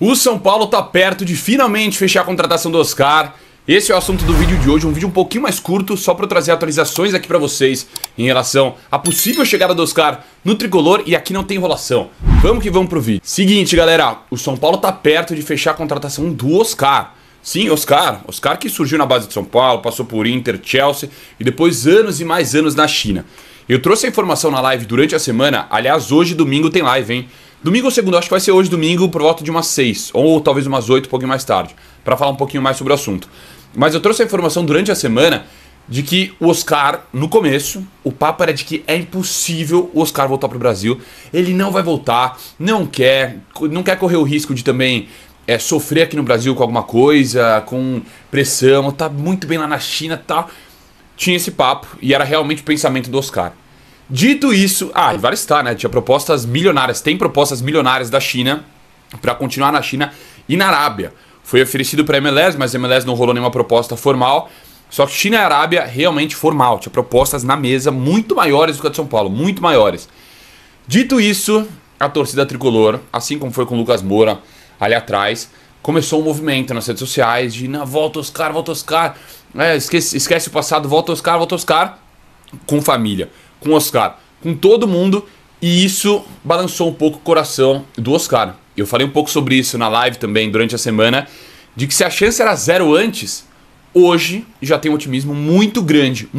O São Paulo tá perto de finalmente fechar a contratação do Oscar. Esse é o assunto do vídeo de hoje, um vídeo um pouquinho mais curto, só para eu trazer atualizações aqui para vocês em relação à possível chegada do Oscar no Tricolor, e aqui não tem enrolação. Vamos que vamos pro vídeo. Seguinte, galera, o São Paulo tá perto de fechar a contratação do Oscar. Sim, Oscar que surgiu na base de São Paulo, passou por Inter, Chelsea e depois anos e mais anos na China. Eu trouxe a informação na live durante a semana, aliás, hoje domingo tem live, hein? Domingo ou segunda, acho que vai ser hoje domingo por volta de umas 6, ou talvez umas 8, um pouquinho mais tarde, para falar um pouquinho mais sobre o assunto. Mas eu trouxe a informação durante a semana de que o Oscar, no começo, o papo era de que é impossível o Oscar voltar pro Brasil. Ele não vai voltar, não quer correr o risco de também sofrer aqui no Brasil com alguma coisa, com pressão, tá muito bem lá na China e tal. Tinha esse papo e era realmente o pensamento do Oscar. Dito isso, e vale estar, né? Tinha propostas milionárias, tem propostas milionárias da China para continuar na China e na Arábia. Foi oferecido para a MLS, mas a MLS não rolou nenhuma proposta formal. Só que China e Arábia realmente formal, tinha propostas na mesa muito maiores do que a de São Paulo, muito maiores. Dito isso, a torcida tricolor, assim como foi com o Lucas Moura ali atrás, começou um movimento nas redes sociais de volta Oscar, esquece o passado, volta Oscar, com família, com Oscar, com todo mundo, e isso balançou um pouco o coração do Oscar. Eu falei um pouco sobre isso na live também durante a semana, de que se a chance era zero antes, hoje já tem um otimismo muito grande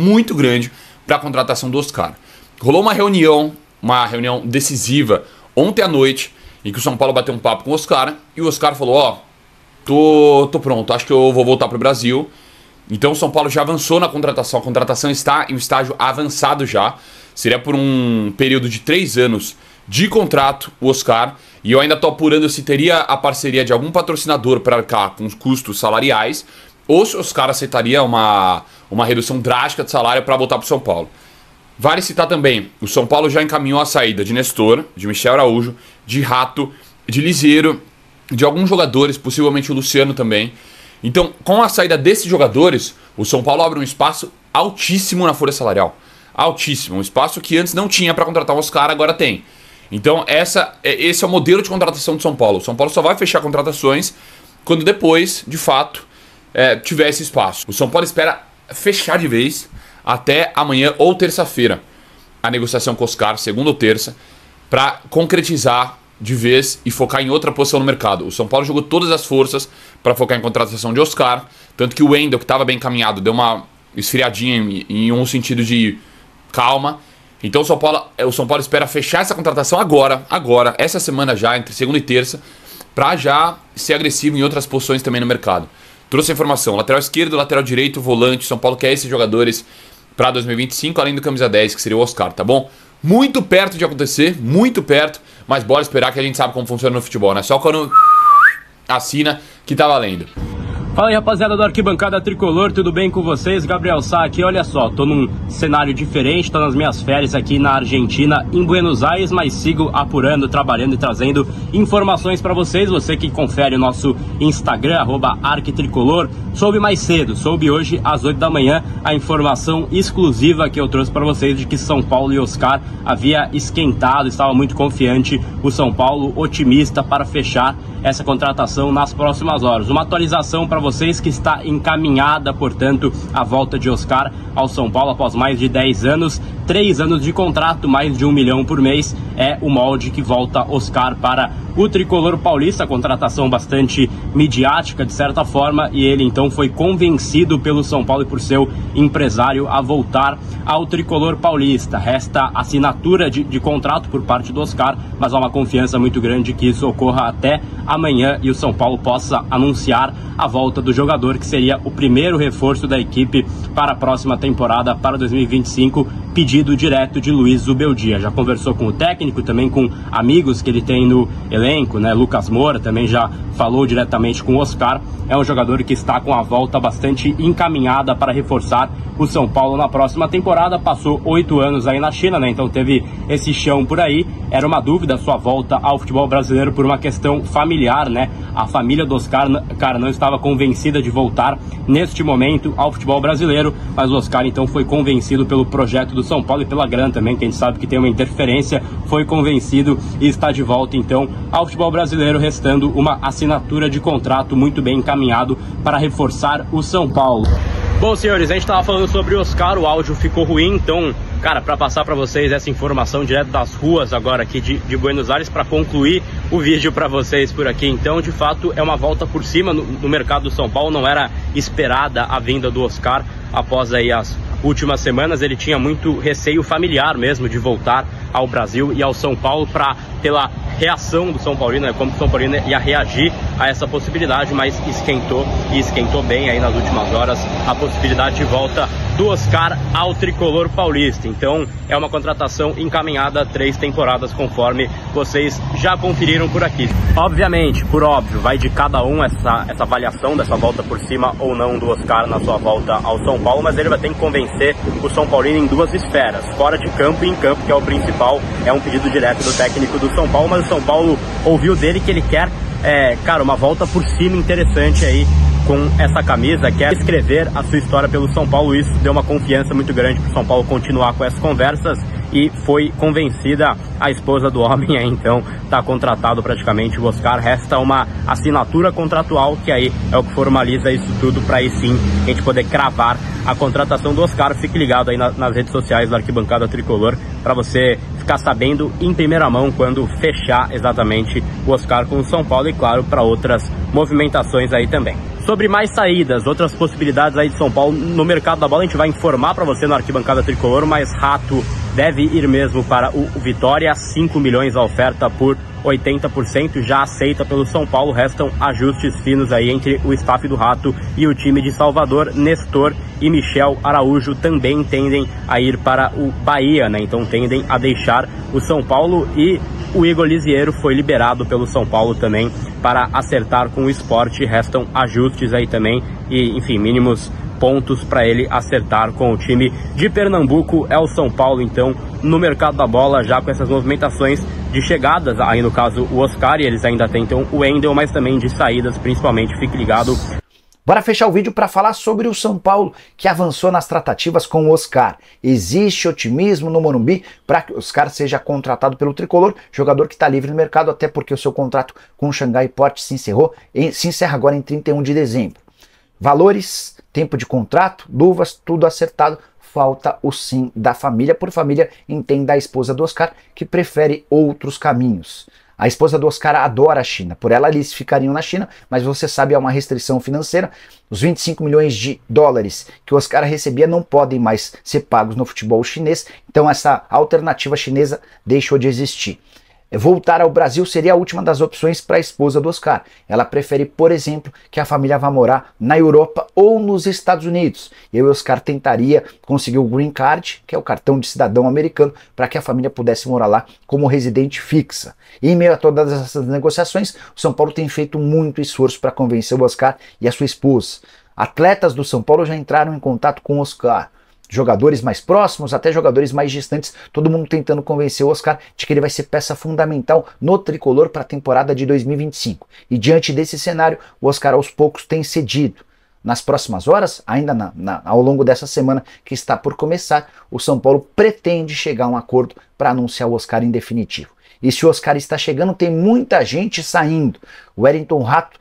para a contratação do Oscar. Rolou uma reunião decisiva ontem à noite, em que o São Paulo bateu um papo com o Oscar, e o Oscar falou, tô pronto, acho que eu vou voltar para o Brasil. Então o São Paulo já avançou na contratação, a contratação está em um estágio avançado já, seria por um período de 3 anos de contrato o Oscar, e eu ainda estou apurando se teria a parceria de algum patrocinador para arcar com os custos salariais, ou se o Oscar aceitaria uma redução drástica de salário para voltar para o São Paulo. Vale citar também, o São Paulo já encaminhou a saída de Nestor, de Michel Araújo, de Rato, de Liseiro, de alguns jogadores, possivelmente o Luciano também. Então, com a saída desses jogadores, o São Paulo abre um espaço altíssimo na folha salarial. Altíssimo, um espaço que antes não tinha para contratar o Oscar, agora tem. Então, esse é o modelo de contratação do São Paulo. O São Paulo só vai fechar contratações quando depois, de fato, tiver esse espaço. O São Paulo espera fechar de vez até amanhã ou terça-feira a negociação com o Oscar, segunda ou terça, para concretizar de vez e focar em outra posição no mercado. O São Paulo jogou todas as forças para focar em contratação de Oscar, tanto que o Wendel, que estava bem encaminhado, deu uma esfriadinha em um sentido de calma. Então o São Paulo espera fechar essa contratação agora, essa semana já, entre segunda e terça, para já ser agressivo em outras posições também no mercado. Trouxe a informação, lateral esquerdo, lateral direito, volante, São Paulo quer esses jogadores para 2025, além do camisa 10, que seria o Oscar, tá bom? Muito perto de acontecer, muito perto, mas bora esperar, que a gente sabe como funciona no futebol, né? Só quando assina que tá valendo. Fala aí, rapaziada do Arquibancada Tricolor, tudo bem com vocês? Gabriel Sá aqui. Olha só, tô num cenário diferente, tô nas minhas férias aqui na Argentina, em Buenos Aires, mas sigo apurando, trabalhando e trazendo informações pra vocês. Você que confere o nosso Instagram, @arquitricolor, soube hoje às 8 da manhã a informação exclusiva que eu trouxe pra vocês de que São Paulo e Oscar havia esquentado, estava muito confiante o São Paulo, otimista para fechar essa contratação nas próximas horas. Uma atualização para vocês que está encaminhada, portanto, a volta de Oscar ao São Paulo após mais de 10 anos, 3 anos de contrato, mais de 1 milhão por mês, é o molde que volta Oscar para o Tricolor paulista, contratação bastante midiática de certa forma, e ele então foi convencido pelo São Paulo e por seu empresário a voltar ao Tricolor paulista. Resta assinatura de contrato por parte do Oscar, mas há uma confiança muito grande que isso ocorra até amanhã e o São Paulo possa anunciar a volta do jogador, que seria o primeiro reforço da equipe para a próxima temporada, para 2025, pedido direto de Luiz Zubeldia. Já conversou com o técnico, também com amigos que ele tem no elenco, né? Lucas Moura também já falou diretamente com o Oscar. É um jogador que está com a volta bastante encaminhada para reforçar o São Paulo na próxima temporada. Passou 8 anos aí na China, né? Então teve esse chão por aí. era uma dúvida a sua volta ao futebol brasileiro por uma questão familiar, né? A família do Oscar, cara, não estava convencida de voltar neste momento ao futebol brasileiro, mas o Oscar então foi convencido pelo projeto do São Paulo e pela grana também, que a gente sabe que tem uma interferência, foi convencido e está de volta então ao futebol brasileiro, restando uma assinatura de contrato muito bem encaminhado para reforçar o São Paulo. Bom, senhores, a gente estava falando sobre o Oscar, o áudio ficou ruim, então, cara, para passar para vocês essa informação direto das ruas agora aqui de Buenos Aires, para concluir o vídeo para vocês por aqui. Então, de fato, é uma volta por cima no mercado do São Paulo, não era esperada a vinda do Oscar após aí as últimas semanas. Ele tinha muito receio familiar mesmo de voltar ao Brasil e ao São Paulo pela reação do São Paulino, né, como o São Paulino ia reagir a essa possibilidade, mas esquentou bem aí nas últimas horas a possibilidade de volta do Oscar ao tricolor paulista. Então é uma contratação encaminhada a 3 temporadas, conforme vocês já conferiram por aqui. Obviamente, por óbvio, vai de cada um essa avaliação dessa volta por cima ou não do Oscar na sua volta ao São Paulo, mas ele vai ter que convencer o São Paulino em 2 esferas, fora de campo e em campo, que é o principal. É um pedido direto do técnico do São Paulo, mas o São Paulo ouviu dele que ele quer, cara, uma volta por cima interessante aí com essa camisa, quer escrever a sua história pelo São Paulo. Isso deu uma confiança muito grande para o São Paulo continuar com essas conversas e foi convencida a esposa do homem, aí então está contratado praticamente o Oscar. Resta uma assinatura contratual, que aí é o que formaliza isso tudo, para aí sim a gente poder cravar a contratação do Oscar. Fique ligado aí nas redes sociais da Arquibancada Tricolor para você ficar sabendo em primeira mão quando fechar exatamente o Oscar com o São Paulo, e claro, para outras movimentações aí também. Sobre mais saídas, outras possibilidades aí de São Paulo no mercado da bola, a gente vai informar para você na Arquibancada Tricolor, mas Rato deve ir mesmo para o Vitória, 5 milhões a oferta por 80%, já aceita pelo São Paulo. Restam ajustes finos aí entre o staff do Rato e o time de Salvador. Nestor e Michel Araújo também tendem a ir para o Bahia, né? Então tendem a deixar o São Paulo, e o Igor Lisieiro foi liberado pelo São Paulo também para acertar com o Sport. Restam ajustes aí também e, enfim, mínimos pontos para ele acertar com o time de Pernambuco. É o São Paulo então no mercado da bola, já com essas movimentações de chegadas, aí no caso o Oscar, e eles ainda tentam o Wendel, mas também de saídas principalmente. Fique ligado. Bora fechar o vídeo para falar sobre o São Paulo, que avançou nas tratativas com o Oscar. Existe otimismo no Morumbi para que o Oscar seja contratado pelo tricolor, jogador que está livre no mercado, até porque o seu contrato com o Xangai Port se encerra agora em 31 de dezembro. Valores, tempo de contrato, luvas, tudo acertado. Falta o sim da família. Por família, entenda a esposa do Oscar, que prefere outros caminhos. A esposa do Oscar adora a China, por ela eles ficariam na China, mas você sabe, há uma restrição financeira. Os 25 milhões de dólares que o Oscar recebia não podem mais ser pagos no futebol chinês, então essa alternativa chinesa deixou de existir. Voltar ao Brasil seria a última das opções para a esposa do Oscar. Ela prefere, por exemplo, que a família vá morar na Europa ou nos Estados Unidos. E o Oscar tentaria conseguir o Green Card, que é o cartão de cidadão americano, para que a família pudesse morar lá como residente fixa. E em meio a todas essas negociações, o São Paulo tem feito muito esforço para convencer o Oscar e a sua esposa. Atletas do São Paulo já entraram em contato com o Oscar. Jogadores mais próximos, até jogadores mais distantes, todo mundo tentando convencer o Oscar de que ele vai ser peça fundamental no tricolor para a temporada de 2025. E diante desse cenário, o Oscar aos poucos tem cedido. Nas próximas horas, ainda ao longo dessa semana que está por começar, o São Paulo pretende chegar a um acordo para anunciar o Oscar em definitivo. E se o Oscar está chegando, tem muita gente saindo. O Wellington Rato,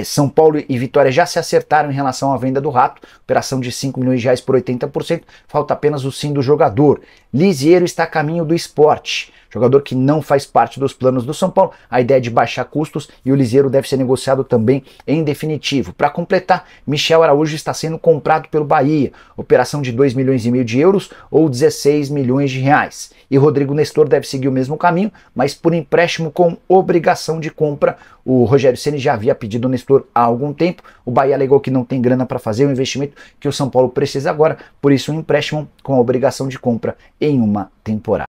São Paulo e Vitória já se acertaram em relação à venda do Rato, operação de 5 milhões de reais por 80%, falta apenas o sim do jogador. Lisieiro está a caminho do Sport, jogador que não faz parte dos planos do São Paulo, a ideia é de baixar custos e o Lisieiro deve ser negociado também em definitivo. Para completar, Michel Araújo está sendo comprado pelo Bahia, operação de 2 milhões e meio de euros ou 16 milhões de reais. E Rodrigo Nestor deve seguir o mesmo caminho, mas por empréstimo com obrigação de compra. O Rogério Ceni já havia pedido o Nestor há algum tempo, o Bahia alegou que não tem grana para fazer o investimento que o São Paulo precisa agora, por isso um empréstimo com a obrigação de compra em uma temporada.